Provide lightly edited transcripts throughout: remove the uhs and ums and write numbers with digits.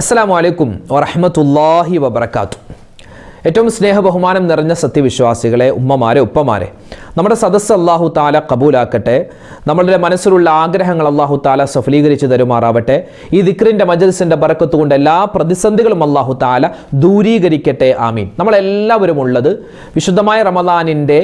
അസ്സലാമു അലൈക്കും വറഹ്മത്തുള്ളാഹി വബറകാതുഹു. ഏറ്റവും സ്നേഹബഹുമാനം നിറഞ്ഞ സത്യവിശ്വാസികളെ, ഉമ്മമാരെ, ഉപ്പമാരെ, നമ്മുടെ സദസ്സ് അല്ലാഹു തആല കബൂലാക്കട്ടെ. നമ്മളുടെ മനസ്സിലുള്ള ആഗ്രഹങ്ങൾ അല്ലാഹു തആല സഫലീകരിച്ച് തരുമാറാവട്ടെ. ഈ ദിക്റിൻ്റെ മജ്‌ലിസിൻ്റെ ബറക്കത്ത് കൊണ്ട് എല്ലാ പ്രതിസന്ധികളും അല്ലാഹു തആല ദൂരീകരിക്കട്ടെ. ആമീൻ. നമ്മളെല്ലാവരും ഉള്ളത് വിശുദ്ധമായ റമദാനിൻ്റെ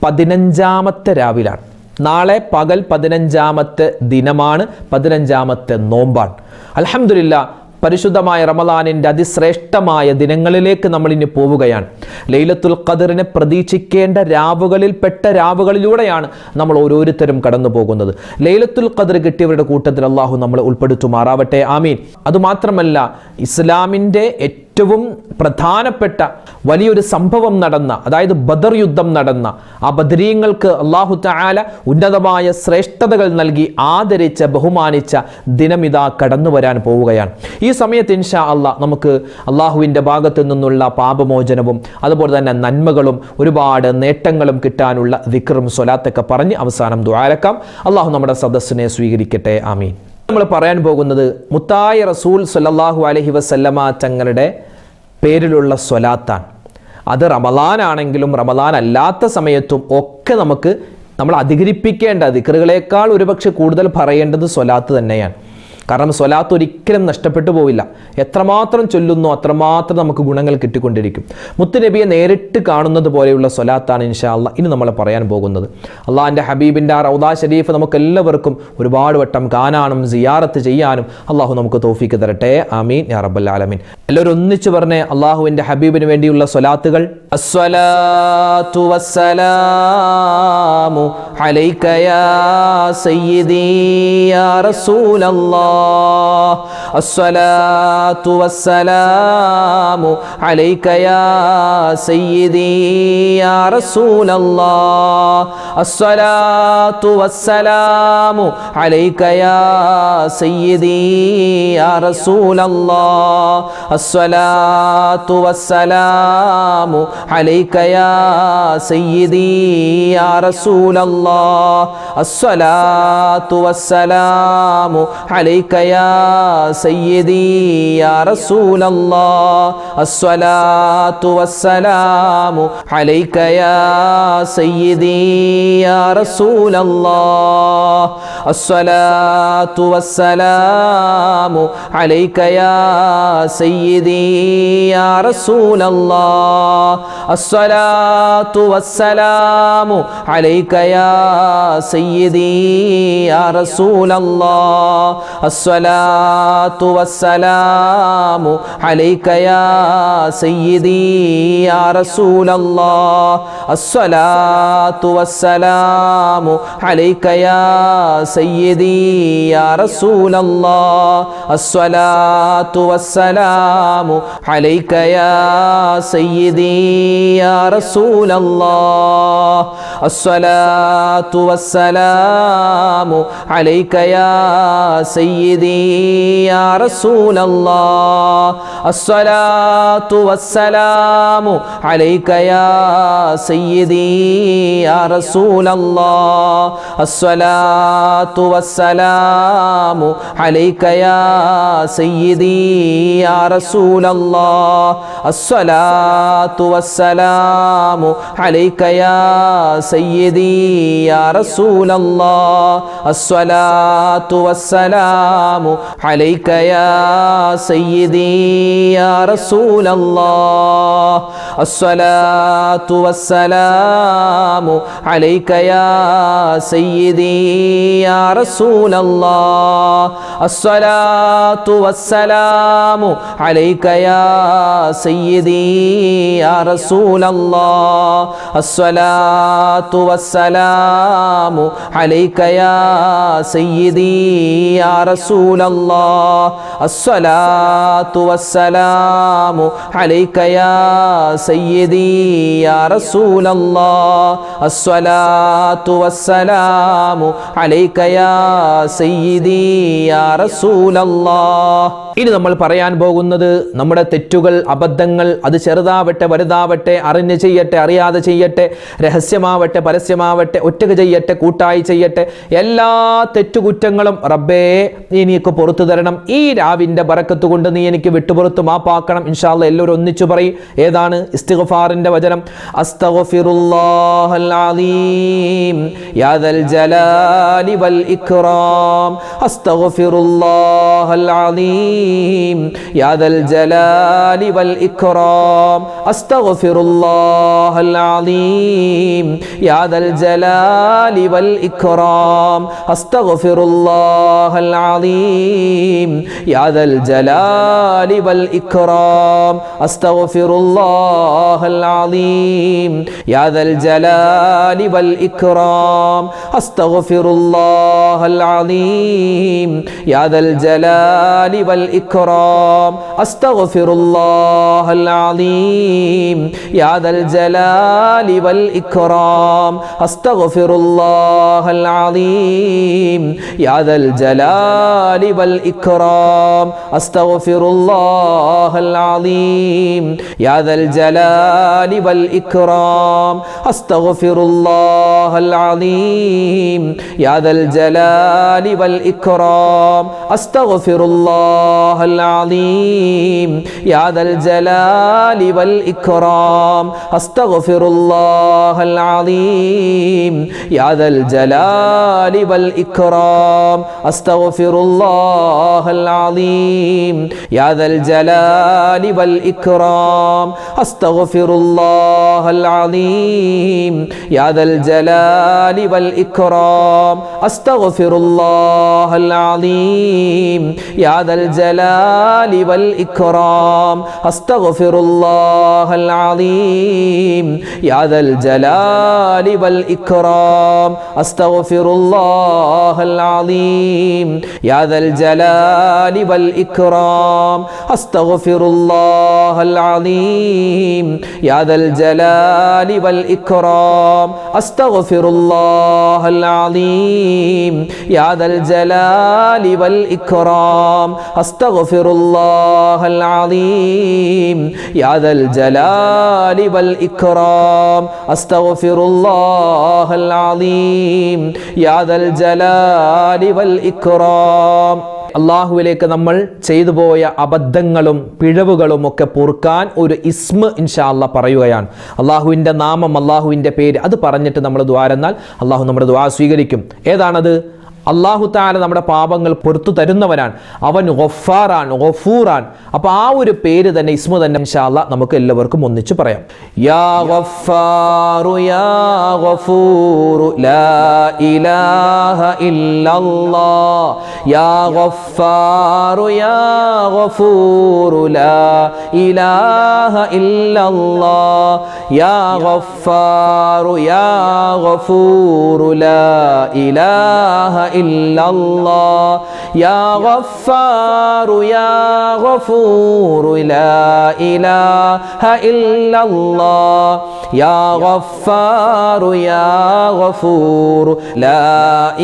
15ാമത്തെ രാവിലാണ്. നാളെ പകൽ 15ാമത്തെ ദിനമാണ്, 15ാമത്തെ നോമ്പാണ്. അൽഹംദുലില്ലാഹ്, പരിശുദ്ധമായ റമദാനിൻ്റെ അതിശ്രേഷ്ഠമായ ദിനങ്ങളിലേക്ക് നമ്മൾ ഇനി പോവുകയാണ്. ലൈലത്തുൽ ഖദറിനെ പ്രതീക്ഷിക്കേണ്ട രാവുകളിൽപ്പെട്ട രാവുകളിലൂടെയാണ് നമ്മൾ ഓരോരുത്തരും കടന്നു പോകുന്നത്. ലൈലത്തുൽ ഖദർ കിട്ടിയവരുടെ കൂട്ടത്തിൽ അള്ളാഹു നമ്മളെ ഉൾപ്പെടുത്തുമാറാവട്ടെ. ആമീൻ. അതുമാത്രമല്ല, ഇസ്ലാമിൻ്റെ ഏറ്റവും പ്രധാനപ്പെട്ട വലിയൊരു സംഭവം നടന്ന, അതായത് ബദർ യുദ്ധം നടന്ന ആ ബദരീങ്ങൾക്ക് അല്ലാഹു തആല ഉന്നതമായ ശ്രേഷ്ഠതകൾ നൽകി ആദരിച്ച, ബഹുമാനിച്ച ദിനമിതാ കടന്നു വരാൻ പോവുകയാണ്. ഈ സമയത്ത് ഇൻഷാ അല്ലാഹ് നമുക്ക് അള്ളാഹുവിൻ്റെ ഭാഗത്തു നിന്നുള്ള പാപമോചനവും അതുപോലെ തന്നെ നന്മകളും ഒരുപാട് നേട്ടങ്ങളും കിട്ടാനുള്ള ദിക്റും സ്വലാത്തൊക്കെ പറഞ്ഞ് അവസാനം ദുആരക്കാം. അള്ളാഹു നമ്മുടെ സദസ്സിനെ സ്വീകരിക്കട്ടെ. ആമീൻ. നമ്മൾ പറയാൻ പോകുന്നത് മുത്തായ റസൂൽ സ്വല്ലല്ലാഹു അലൈഹി വസല്ലമ തങ്ങളുടെ പേരിലുള്ള സ്വലാത്താണ്. അത് റമദാൻ ആണെങ്കിലും റമദാൻ അല്ലാത്ത സമയത്തും ഒക്കെ നമ്മൾ അധികരിപ്പിക്കേണ്ട ദിക്റുകളേക്കാൾ ഒരുപക്ഷെ കൂടുതൽ പറയേണ്ടത് സ്വലാത്ത് തന്നെയാണ്. കാരണം സ്വലാത്ത് ഒരിക്കലും നഷ്ടപ്പെട്ടു പോവില്ല. എത്രമാത്രം ചൊല്ലുന്നോ അത്രമാത്രം നമുക്ക് ഗുണങ്ങൾ കിട്ടിക്കൊണ്ടിരിക്കും. മുത്തുനബിയെ നേരിട്ട് കാണുന്നത് പോലെയുള്ള സ്വലാത്താണ് ഇൻഷാ അല്ലാഹ് ഇനി നമ്മൾ പറയാൻ പോകുന്നത്. അള്ളാഹിൻ്റെ ഹബീബിൻ്റെ ആ റൗദാ ഷരീഫ് നമുക്ക് എല്ലാവർക്കും ഒരുപാട് വട്ടം കാണാനും സിയാറത്ത് ചെയ്യാനും അള്ളാഹു നമുക്ക് തൗഫീക്ക് തരട്ടെ. ആമീൻ യാ റബ്ബൽ ആലമീൻ. എല്ലാവരും ഒന്നിച്ച് പറഞ്ഞേ അള്ളാഹുവിൻ്റെ ഹബീബിന് വേണ്ടിയുള്ള സ്വലാത്തുകൾ. അസ്സലാത്തു വസ്സലാമു അലൈക യാ സയ്യിദി യാ റസൂലല്ലാഹ്. അസ്സലാത്തു വസ്സലാമു അലൈക യാ സയ്യിദി യാ റസൂലല്ലാഹ്. അസ്സലാത്തു വസ്സലാമു അലൈക യാ സയ്യിദി യാ റസൂലല്ലാഹ്. അസ്സലാത്തു വസ്സലാമു അലൈക യാ സയ്യിദി യാ റസൂലല്ലാഹ്. അസ്സലാത്തു വസ്സലാമു അലൈക യാ സയ്യിദി യാ റസൂലല്ലാഹ്. അസ്സലാത്തു വസ്സലാമു അലൈക യാ സയ്യിദി യാ റസൂലല്ലാഹ്. അസ്സലാത്തു വസ്സലാമു അലൈക യാ സയ്യിദി യാ റസൂലല്ലാഹ്. അസ്സലാത്തു വസ്സലാമു അലൈക യാ സയ്യിദി യാ റസൂലല്ലാഹ്. അസ്സലാത്തു വസ്സലാമു അലൈക യാ സയ്യിദി യാ റസൂലല്ലാഹ്. അസ്സലാത്തു വസ്സലാമു അലൈക യാ സയ്യിദി യാ റസൂലല്ലാഹ്. അസ്സലാത്തു വസ്സലാമു അലൈക യാ സയ്യിദി യാ റസൂലല്ലാഹ്. അസ്സലാത്തു വസ്സലാമു അലൈക യാ സയ്യിദി യാ റസൂലല്ലാഹ്. അസ്സലാത്തു വസ്സലാമു അലൈക യാ സയ്യിദി യാ റസൂലല്ലാഹ്. അസ്സലാത്തു വസ്സലാമു അലൈക യാ സയ്യിദി യാ റസൂലല്ലാഹ്. അസ്സലാത്തു വസ്സലാമു അലൈക യാ സയ്യിദി യാ റസൂലല്ലാഹ്. അസ്സലാത്തു വസ്സലാമു അലൈക യാ സയ്യിദി യാ റസൂലല്ലാഹ്. അസ്സലാത്തു വസ്സലാമു അലൈക യാ സയ്യിദി യാ റസൂലല്ലാഹ്. അസ്സലാത്തു വസ്സലാമു അലൈക യാ സയ്യിദി യാ റസൂലല്ലാഹ്. അസ്സലാത്തു വസ്സലാമു അലൈക യാ സയ്യിദി യാ റസൂലല്ലാഹ്. അസ്സലാത്തു വസ്സലാമു അലൈക യാ സയ്യിദി യാ റസൂലല്ലാഹ്. അസ്സലാത്തു വസ്സലാമു അലൈക യാ സയ്യിദി യാ റസൂലല്ലാഹ്. ഇനി നമ്മൾ പറയാൻ പോകുന്നത് നമ്മുടെ തെറ്റുകൾ, അബദ്ധങ്ങൾ അബദ്ധങ്ങൾ അത് ചെറുതാവട്ടെ വലുതാവട്ടെ, അറിഞ്ഞ് ചെയ്യട്ടെ അറിയാതെ ചെയ്യട്ടെ, രഹസ്യമാവട്ടെ പരസ്യമാവട്ടെ, ഒറ്റക്ക് ചെയ്യട്ടെ കൂട്ടായി ചെയ്യട്ടെ, എല്ലാ തെറ്റുകുറ്റങ്ങളും റബ്ബേ നീ എനിക്ക് പുറത്തു തരണം. ഈ രാവിന്റെ ബറക്കത്ത് കൊണ്ട് നീ എനിക്ക് വിട്ടുപുറത്ത് മാപ്പാക്കണം. ഇൻഷാ അല്ലാഹ് എല്ലാവരും ഒന്നിച്ചു പറയും. ഏതാണ് ഇസ്തിഗ്ഫാറിന്റെ വചനം? അസ്തഗ്ഫിറുല്ലാഹൽ അലീം യാ ദൽ ജലാലി വൽ ഇക്റാം, അസ്തഗ്ഫിറുല്ലാഹൽ അലീം യാ ദൽ ജലാലി വൽ ഇക്റാം, അസ്തഗ്ഫിറുല്ലാഹൽ അലീം യാ ദൽ ജലാലി വൽ ഇക്റാം, അസ്തഗ്ഫിറുല്ലാഹൽ അലീം യാ ദൽ ജലാലി വൽ ഇക്റാം, അസ്തഗ്ഫിറുല്ലാഹൽ അലീം യാ ദൽ ജലാലി വൽ ഇക്റാം, അസ്തഗ്ഫിറുല്ലാഹൽ അലീം യാ ദൽ ജലാലി വൽ ഇക്റാം, അസ്തഗ്ഫിറുല്ലാഹൽ അലീം യാ ദൽ ജലാലി വൽ ഇക്റാം, അസ്തഗ്ഫിറുല്ലാഹൽ അലീം യാ ദൽ ജലാലി വൽ ഇക്റാം, അസ്തഗ്ഫിറുല്ലാഹൽ അലീം യാ ദൽ ജലാലി വൽ ഇക്റാം, അസ്തഗ്ഫിറുല്ലാഹൽ അലീം യാ ദൽ ജലാലി വൽ ഇക്റാം, അസ്തഗ്ഫിറുല്ലാഹൽ അലീം യാ ദൽ ജലാലി വൽ ഇക്റാം, അസ്തഗ്ഫിറുല്ലാഹൽ അലീം യാ ദൽ ജലാലി വൽ ഇക്റാം, അസ്തഗ്ഫിറുല്ലാഹൽ അലീം യാ ദൽ ജലാലി വൽ ഇക്റാം, അസ്തഗ്ഫിറുല്ലാഹൽ അലീം യാ ദൽ ജലാലി വൽ ഇക്റാം, അസ്തഗ്ഫിറുല്ലാഹൽ അലീം യാ ദൽ ജലാലി വൽ ഇക്റാം, അസ്തഗ്ഫിറുല്ലാഹൽ അലീം യാ ദൽ ജലാലി വൽ ഇക്റാം, അസ്തഗ്ഫിറുല്ലാഹൽ അലീം യാ ദൽ ജലാലി വൽ ഇക്റാം, അസ്തഗ്ഫിറുല്ലാഹൽ അലീം യാ ദൽ ജലാലി വൽ ഇക്റാം, അസ്തഗ്ഫിറുല്ലാഹൽ അലീം യാ ദൽ ജലാലി വൽ ഇക്റാം, അസ്തഗ്ഫിറുല്ലാഹൽ അലീം യാ ദൽ ജലാലി വൽ ഇക്റാം, അസ്തഗ്ഫിറുല്ലാഹൽ അലീം യാ ദൽ ജലാലി വൽ ഇക്റാം. അള്ളാഹുവിലേക്ക് നമ്മൾ ചെയ്തു പോയ അബദ്ധങ്ങളും പിഴവുകളും ഒക്കെ പൊറുക്കാൻ ഒരു ഇസ്മ ഇൻഷാ അല്ലാഹ് പറയുകയാണ്. അള്ളാഹുവിൻ്റെ നാമം, അള്ളാഹുവിൻ്റെ പേര് അത് പറഞ്ഞിട്ട് നമ്മൾ ദുആ എന്നാൽ അള്ളാഹു നമ്മുടെ ദുആ സ്വീകരിക്കും. ഏതാണത്? അല്ലാഹു തആല നമ്മുടെ പാപങ്ങൾ പുറത്തു തരുന്നവനാണ്. അവൻ ഗഫാറാൻ, ഗഫൂറാൻ. അപ്പോൾ ആ ഒരു പേര് തന്നെ, ഇസ്മു തന്നെ ഇൻഷാ അല്ലാഹ് നമുക്ക് എല്ലാവർക്കും ഒന്നിച്ച് പറയാം. യാ ഗഫാറു യാ ഗഫൂറു ലാ ഇലാഹ ഇല്ലല്ലാഹ്, യാ ഗഫാറു യാ ഗഫൂറു ലാ ഇലാഹ ഇല്ലല്ലാഹ്, യാ ഗഫാറു യാ ഗഫൂറു ലാ ഇലാഹ ഇല്ലല്ലാഹ്, യാ ഗഫാറു യാ ഗഫൂറു ലാ ഇലാഹ ഇല്ലല്ലാഹ്, യാ ഗഫാറു യാ ഗഫൂറു ലാ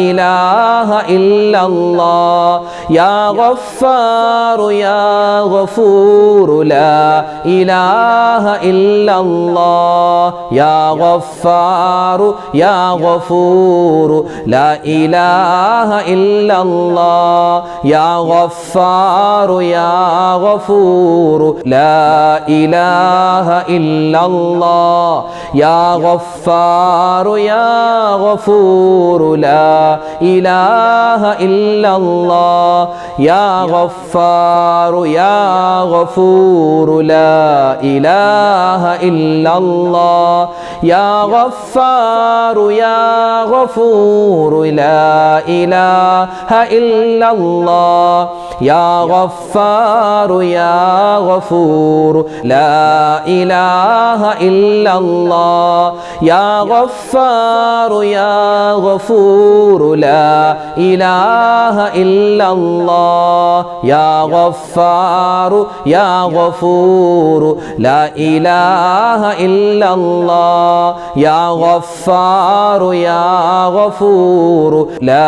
ഇലാഹ ഇല്ലല്ലാഹ്, യാ ഗഫാറു യാ ഗഫൂറു ലാ ഇലാഹ ഇല്ലല്ലാഹ്, യാ ഗഫാറു യാ ഗഫൂറു ലാ ഇലാഹ ഇല്ലല്ലാഹ്, യാ ഗഫാറു യാ ഗഫൂറു ലാ ഇലാഹ ഇല്ലല്ലാഹ്, യാ ഗഫാറു യാ ഗഫൂറു ലാ ഇലാഹ ഇല്ലല്ലാഹ്, യാ ഗഫാറു യാ ഗഫൂറു ലാ ഇലാഹ ഇല്ലല്ലാഹ്, യാ ഗഫാറു യാ ഗഫൂറു ലാ ഇലാഹ ഇല്ലല്ലാഹ്, യാ ഗഫാറു യാ ഗഫൂറു ലാ ഇലാഹ ഇല്ലല്ലാഹ്, യാ ഗഫാറു യാ ഗഫൂറു ലാ ഇലാഹ ഇല്ലല്ലാഹ്, യാ ഗഫാറു യാ ഗഫൂറു ലാ ഇലാഹ ഇല്ലല്ലാഹ്, യാ ഗഫാറു യാ ഗഫൂറു ലാ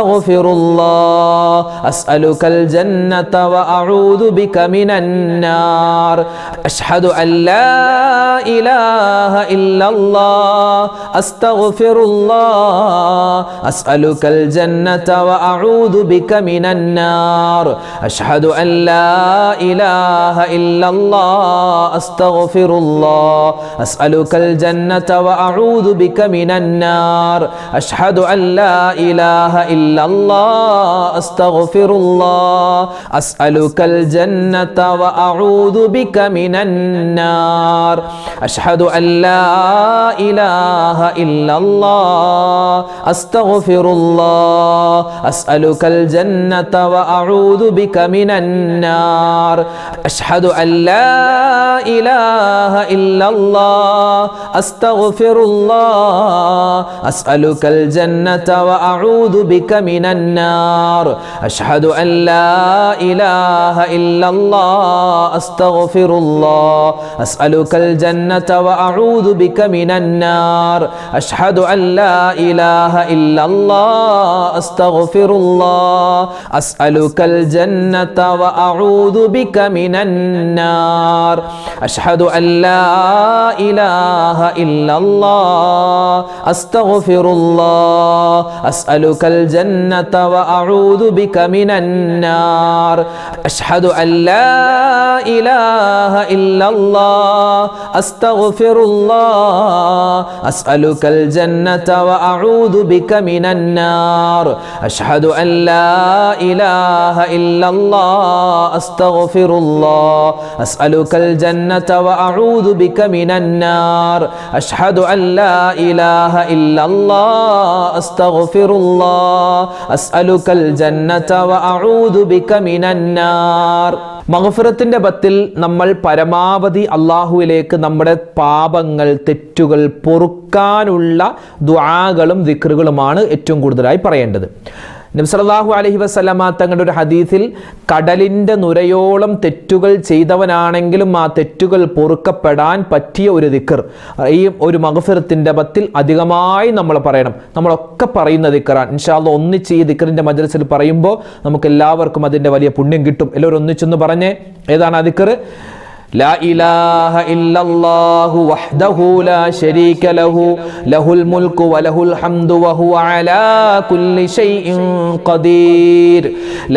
അസ്തഗ്ഫിറുല്ലാഹ് അസ്അലുകൽ ജന്നത വഅഊദു ബിക മിനന്നാർ അഷ്ഹദു അൻ ലാ ഇലാഹ ഇല്ലല്ലാഹ് അസ്തഗ്ഫിറുല്ലാഹ് അസ്അലുകൽ ജന്നത വഅഊദു ബിക മിനന്നാർ അഷ്ഹദു അൻ ലാ ഇലാഹ ഇല്ലല്ലാഹ് അസ്തഗ്ഫിറുല്ലാഹ് അസ്അലുകൽ ജന്നത വഅഊദു ബിക മിനന്നാർ അഷ്ഹദു അൻ ലാ ഇലാഹ ഇല്ലല്ലാഹ് അസ്തഗ്ഫിറുല്ലാഹ് അസ്അലുകൽ ജന്നത വഅഊദു ബിക മിനന്നാർ അഷ്ഹദു അൻ ലാ ഇലാഹ ഇല്ലല്ലാഹ് അസ്തഗ്ഫിറുല്ലാഹ് അസ്അലുകൽ ജന്നത വഅഊദു ബിക മിനന്നാർ അഷ്ഹദു അൻ ലാ ഇലാഹ ഇല്ലല്ലാഹ് അസ്തഗ്ഫിറുല്ലാഹ് അസ്അലുകൽ ജന്നത വഅഊദു ബിക മിനന്നാർ അഷ്ഹദു അൻ ലാ ഇലാഹ ഇല്ലല്ലാഹ് അസ്തഗ്ഫിറുല്ലാഹ് അസ്അലുകൽ ജന്നത വഅഊദു ബിക മിനന്നാർ അഷ്ഹദു അൻ ലാ ഇലാഹ ഇല്ലല്ലാഹ് അസ്തഗ്ഫിറുല്ലാഹ് അസ്അലുകൽ ജന്നത വഅഊദു ബിക മിനന്നാർ അഷ്ഹദു അൻ ലാ ഇലാഹ ഇല്ലല്ലാഹ് അസ്തഗ്ഫിറുല്ലാഹ് അസ്അലുകൽ ജന്നത വഅഊദു ബിക മിനന്നാർ അഷ്ഹദു അൻ ലാ ഇലാഹ ഇല്ലല്ലാഹ് അസ്തഗ്ഫിറുല്ലാഹ് അസ്അലുകൽ ജന്നത വഅഊദു ബിക മിനന്നാർ അഷ്ഹദു അൻ ലാ ഇലാഹ ഇല്ലല്ലാഹ് അസ്തഗ്ഫിറുല്ലാഹ് അസ്അലുകൽ ജന്നത വഅഊദു ബിക മിനന്നാർ അഷ്ഹദു അൻ ലാ ഇലാഹ ഇല്ലല്ലാഹ് അസ്തഗ്ഫിറുല്ലാഹ് അസ്അലുകൽ ജന്നത വഅഊദു ബിക മിനന്നാർ. മഗ്ഫിറത്തിന്റെ ബത്തിൽ നമ്മൾ പരമാവധി അള്ളാഹുവിലേക്ക് നമ്മുടെ പാപങ്ങൾ തെറ്റുകൾ പൊറുക്കാനുള്ള ദുആകളും ദിക്റുകളുമാണ് ഏറ്റവും കൂടുതലായി പറയേണ്ടത്. നബി സല്ലല്ലാഹു അലൈഹി വസല്ലമ തങ്ങളുടെ ഒരു ഹദീസിൽ കടലിൻ്റെ നുരയോളം തെറ്റുകൾ ചെയ്തവനാണെങ്കിലും ആ തെറ്റുകൾ പൊറുക്കപ്പെടാൻ പറ്റിയ ഒരു ദിക്ർ ഈ ഒരു മഗ്ഫിറത്തിൻ്റെ ബത്തിൽ അധികമായി നമ്മൾ പറയണം. നമ്മളൊക്കെ പറയുന്ന ദിക്റാണ്. ഇൻഷാ അല്ലാഹ് ഒന്നിച്ച് ഈ ദിക്റിൻ്റെ മജ്‌ലിസിൽ പറയുമ്പോൾ നമുക്ക് എല്ലാവർക്കും അതിൻ്റെ വലിയ പുണ്യം കിട്ടും. എല്ലാവരും ഒന്നിച്ചൊന്ന് പറഞ്ഞേ, ഏതാണ് ആ ദിക്ർ? لا إله إلا الله وحده لا شريك له له الملك وله الحمد وهو على كل شيء قدير.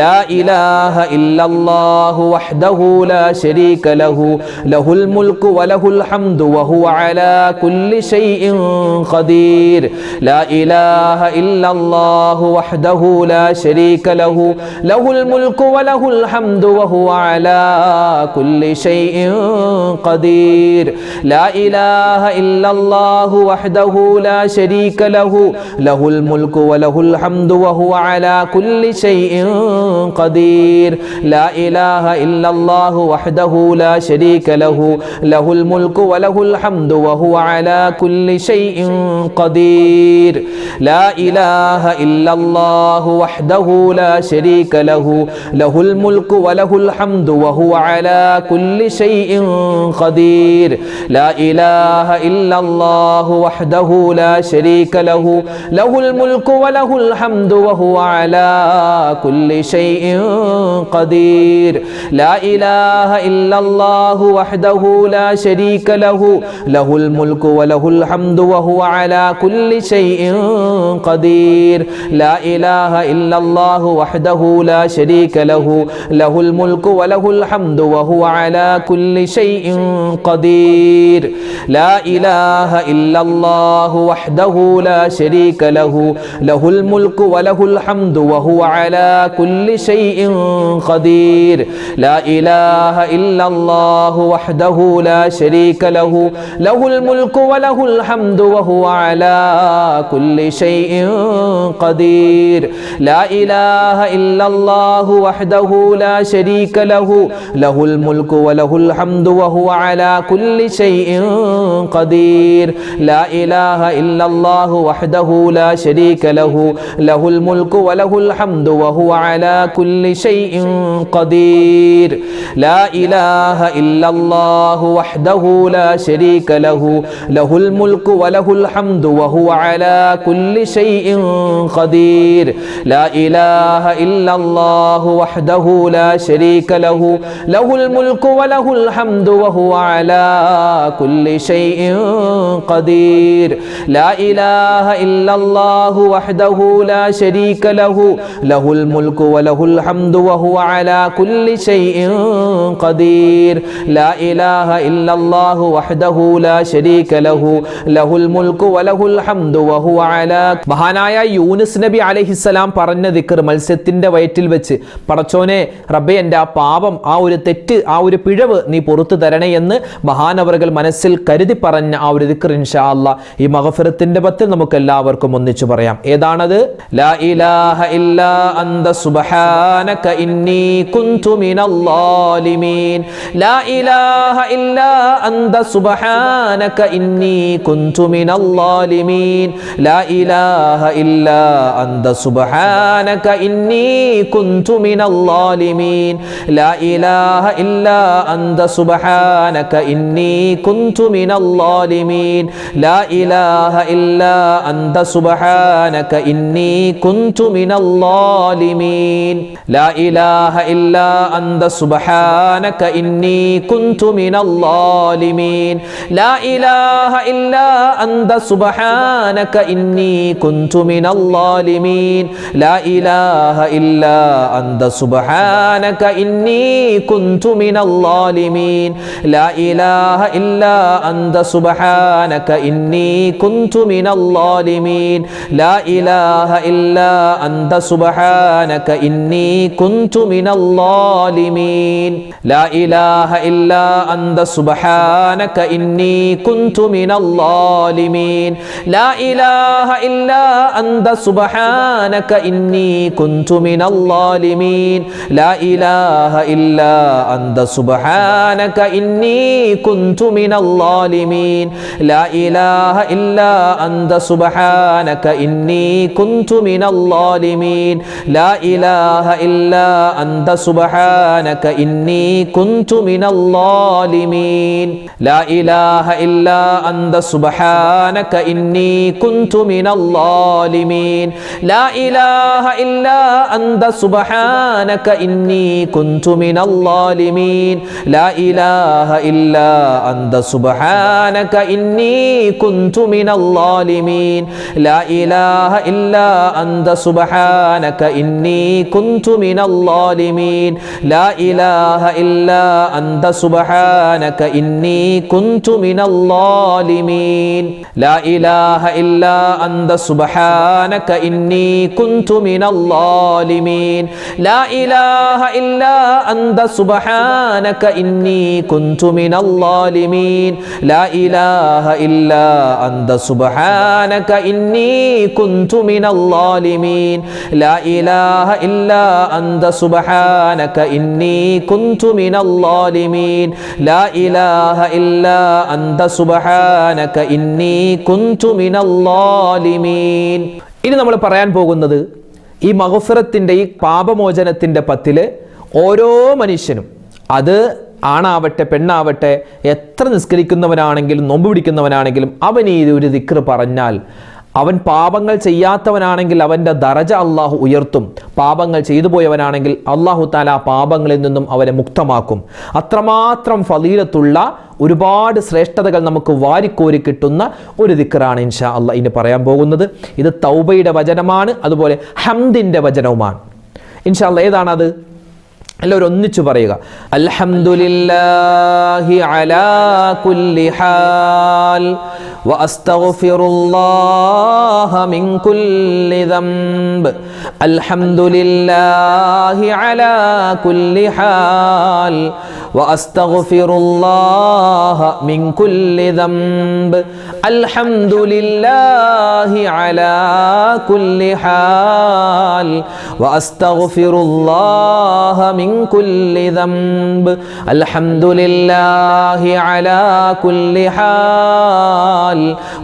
لا إله إلا الله وحده لا شريك له له الملك وله الحمد وهو على كل شيء قدير. لا إله إلا الله وحده لا شريك له له الملك وله الحمد وهو على كل شيء قدير. لا إله إلا الله وحده لا شريك له له الملك وله الحمد وهو على كل شيء قدير. لا إله إلا الله وحده لا شريك له له الملك وله الحمد وهو على كل شيء قدير. لا إله إلا الله وحده لا شريك له له الملك وله الحمد وهو على كل شيء قدير. لا إله إلا الله وحده لا شريك له له الملك وله الحمد وهو على كل شيء قدير. لا إله إلا الله وحده لا شريك له له الملك وله الحمد وهو على كل شيء قدير. لا إله إلا الله وحده لا شريك له له الملك وله الحمد وهو على كل شيء قدير. لا إله إلا الله وحده لا شريك له له الملك وله الحمد وهو على كل شيء قدير. لا إله إلا الله وحده لا شريك له له الملك وله الحمد وهو على كل شيء قدير. لا إله إلا الله وحده لا شريك له له الملك وله الحمد الحمد وهو على كل شيء قدير لا إله إلا الله وحده لا شريك له له الملك وله الحمد وهو على كل شيء قدير لا إله إلا الله وحده لا شريك له له الملك وله الحمد وهو على كل شيء قدير لا إله إلا الله وحده لا شريك له له الملك وله الحمد وهو على كل شيء قدير لا إله إلا الله وحده لا شريك له له الملك وله الحمد وهو على كل شيء قدير لا إله إلا الله وحده لا شريك له له الملك وله الحمد وهو على മഹാനായ യൂനുസ് നബി അലൈഹിസ്സലാം പറഞ്ഞ ദിക്ർ മത്സ്യത്തിന്റെ വയറ്റിൽ വെച്ച് പടച്ചോനെ റബ്ബേ എൻ്റെ ആ പാപം ആ ഒരു തെറ്റ് ആ ഒരു പിഴവ് നീ പുറത്തു തരണേ എന്ന് മഹാനവറുകൾ മനസ്സിൽ കരുതി പറഞ്ഞ ആ ഒരു ദിക്ർ ഇൻഷാ അല്ലാഹ് ഈ മഗ്ഫിറത്തിന്റെ പത്തിൽ നമുക്ക് എല്ലാവർക്കും ഒന്നിച്ചു പറയാം. ഏതാണത്? ലാ ഇലാഹ ഇല്ലാ അന്ത സുബ്ഹാനക ഇന്നി കുന്തു മിനൽ ളാലിമീൻ ലാ ഇലാഹ ഇല്ലാ അന്ത സുബ്ഹാനക ഇന്നി കുന്തു മിനൽ ളാലിമീൻ ലാ ഇലാഹ ഇല്ലാ അന്ത സുബ്ഹാനക ഇന്നി കുന്തു മിനൽ ളാലിമീൻ ലാ ഇലാഹ ഇല്ലാ അന്ത സുബ്ഹാനക ഇന്നി കുന്തു മിനൽ ളാലിമീൻ ലാ ഇലാഹ ഇല്ലാ അന്ത സുബ്ഹാനക ഇന്നി കുന്തു മിനൽ ളാലിമീൻ ലാ ഇലാഹ ഇല്ലാ അന്ത സുബ്ഹാനക ഇന്നി കുന്തു മിനൽ ളാലിമീൻ ലാ ഇലാഹ ഇല്ലാ അന്ത സുബ്ഹാനക ഇന്നി കുന്തു മിനൽ ളാലിമീൻ ലാ ഇലാഹ ഇല്ലാ അന്ത സുബ്ഹാനക ഇന്നി കുന്തു മിനൽ ളാലിമീൻ ലാ ഇലാഹ ഇല്ലാ അന്ത സുബ്ഹാനക ഇന്നി കുന്തു മിനൽ ളാലിമീൻ ലാ ഇലാഹ ഇല്ലാ അന്ത സുബ്ഹാനക ഇന്നി കുന്തു മിനൽ ളാലിമീൻ ലാ ഇലാഹ ഇല്ലാ അന്ത സുബ്ഹാനക ഇന്നി കുന്തു മിനൽ ളാലിമീൻ ലാ ഇലാഹ ഇല്ലാ അന്ത സുബ്ഹാനക ഇന്നി കുന്തു മിനൽ ളാലിമീൻ ലാ ഇലാഹ ഇല്ലാ അന്ത സുബ്ഹാനക ഇന്നി കുന്തു മിനൽ ളാലിമീൻ ലാ ഇലാഹ ഇല്ലാ അന്ത സുബ്ഹാനക ഇന്നി കുന്തു മിനൽ ളാലിമീൻ ലാ ഇലാഹ ഇല്ലാ അന്ത സുബ്ഹാനക ഇന്നി കുന്തു മിനൽ ളാലിമീൻ ലാ ഇലാഹ ഇല്ലാ അന്ത സുബ്ഹാനക ഇന്നി കുന്തു മിനൽ ളാലിമീൻ ലാ ഇലാഹ ഇല്ലാ അന്ത സുബ്ഹാനക ഇന്നി കുന്തു മിനൽ ളാലിമീൻ ലാ ഇലാഹ ഇല്ലാ അന്ത സുബ്ഹാനക ഇന്നി കുന്തു മിനൽ ളാലിമീൻ ലാ ഇലാഹ ഇല്ലാ അന്ത സുബ്ഹാനക ഇന്നി കുന്തു മിനൽ ളാലിമീൻ ലാ ഇലാഹ ഇല്ലാ അന്ത സുബ്ഹാനക ഇന്നി കുന്തു മിനൽ ളാലിമീൻ ലാ ഇലാഹ ഇല്ലാ അന്ത സുബ്ഹാനക ഇന്നി കുന്തു മിനൽ ളാലിമീൻ ലാ ഇലാഹ ഇല്ലാ അന്ത സുബ്ഹാനക ഇന്നി കുന്തു മിനൽ ളാലിമീൻ ലാ ഇലാഹ ഇല്ലാ അന്ത സുബ്ഹാനക ഇന്നി കുന്തു മിനൽ ളാലിമീൻ ലാ ഇലാഹ ഇല്ലാ അന്ത സുബ്ഹാനക ഇന്നി കുന്തു മിനൽ ളാലിമീൻ ലാ ഇലാഹ ഇല്ലാ അന്ത സുബ്ഹാനക ഇന്നി കുന്തു മിനൽ ളാലിമീൻ. ഇനി നമ്മൾ പറയാൻ പോകുന്നത് ഈ മഗ്ഫിറത്തിൻ്റെ ഈ പാപമോചനത്തിൻ്റെ പത്തില് ഓരോ മനുഷ്യനും, അത് ആണാവട്ടെ പെണ്ണാവട്ടെ, എത്ര നിസ്കരിക്കുന്നവനാണെങ്കിലും നോമ്പ് പിടിക്കുന്നവനാണെങ്കിലും അവൻ ഈ ഒരു ദിക്ർ പറഞ്ഞാൽ അവൻ പാപങ്ങൾ ചെയ്യാത്തവനാണെങ്കിൽ അവൻ്റെ ദറജ അള്ളാഹു ഉയർത്തും. പാപങ്ങൾ ചെയ്തു പോയവനാണെങ്കിൽ അള്ളാഹു താല ആ പാപങ്ങളിൽ നിന്നും അവനെ മുക്തമാക്കും. അത്രമാത്രം ഫളീലത്തുള്ള ഒരുപാട് ശ്രേഷ്ഠതകൾ നമുക്ക് വാരിക്കോരി കിട്ടുന്ന ഒരു ദിക്റാണ് ഇൻഷാ അള്ളാഹ് ഇനി പറയാൻ പോകുന്നത്. ഇത് തൗബയുടെ വചനമാണ്, അതുപോലെ ഹംദിൻ്റെ വചനവുമാണ്. ഇൻഷാ അള്ളാഹ് ഏതാണത്? എല്ലാവരും ഒന്നിച്ചു പറയുക. അൽഹംദുലില്ലാഹി അലാ കുല്ലി ഹാൽ വഅസ്തഗ്ഫിറുല്ലാഹ മിൻ കുല്ലി ദംബ്. അൽഹംദുലില്ലാഹി അലാ കുല്ലി ഹാൽ വഅസ്തഗ്ഫിറുല്ലാഹ മിൻ കുല്ലി ദംബ്. അൽഹംദുലില്ലാഹി അലാ കുല്ലി ഹാൽ വഅസ്തഗ്ഫിറുല്ലാഹ മിൻ കുല്ലി ദംബ് അൽഹംദുലില്ലാഹി അലാ കുല്ലി ഹാൽ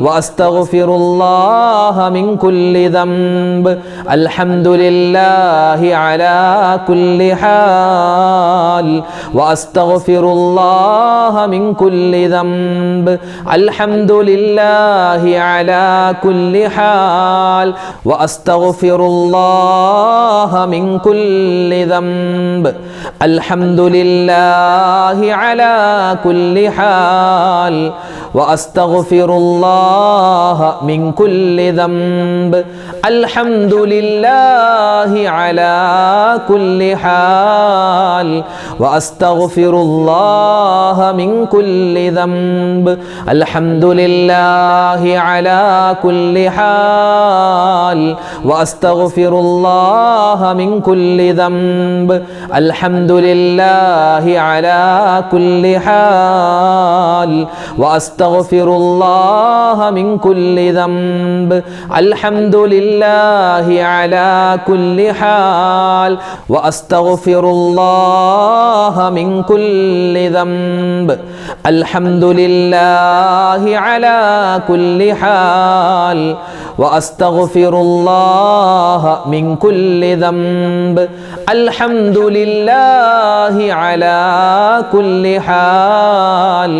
വഅസ്തഗ്ഫിറുല്ലാഹ മിൻ കുല്ലി ദംബ് അൽഹംദുലില്ലാഹി അലാ കുല്ലി ഹാൽ വഅസ്തഗ്ഫിറുല്ലാഹ മിൻ കുല്ലി ദംബ് അൽഹംദുലില്ലാഹി അലാ കുല്ലി ഹാൽ വഅസ്തഗ്ഫിറുല്ലാഹ മിൻ കുല്ലി ദംബ് അൽഹംദുലില്ലാഹി അലാ കുല്ലി ഹാൽ വഅസ്തഗ്ഫിറുല്ലാഹ മിൻ കുല്ലി ദംബ് അൽഹംദുലില്ലാഹി അലാ കുല്ലി ഹാൽ വഅസ്തഗ്ഫിറുല്ലാഹ മിൻ കുല്ലി ദംബ് അൽഹംദുലില്ലാഹി അലാ കുല്ലി ഹാൽ വഅസ്തഗ്ഫിറുല്ലാഹ മിൻ കുല്ലി ദംബ് അൽഹംദുലില്ലാഹി അലാ കുല്ലി ഹാൽ വഅസ്തഗ്ഫിറുല്ലാഹ മിൻ കുല്ലി ദംബ് അൽഹംദുലില്ലാഹി അലാ കുല്ലി ഹാൽ വഅസ്തഗ്ഫിറുല്ലാഹ മിൻ കുല്ലി ദംബ് അൽഹംദുലില്ലാഹി അലാ കുല്ലി ഹാൽ വഅസ്തഗ്ഫിറുല്ലാഹ മിൻ കുല്ലി ദംബ് അൽഹംദുലില്ലാഹി അലാ കുല്ലി ഹാൽ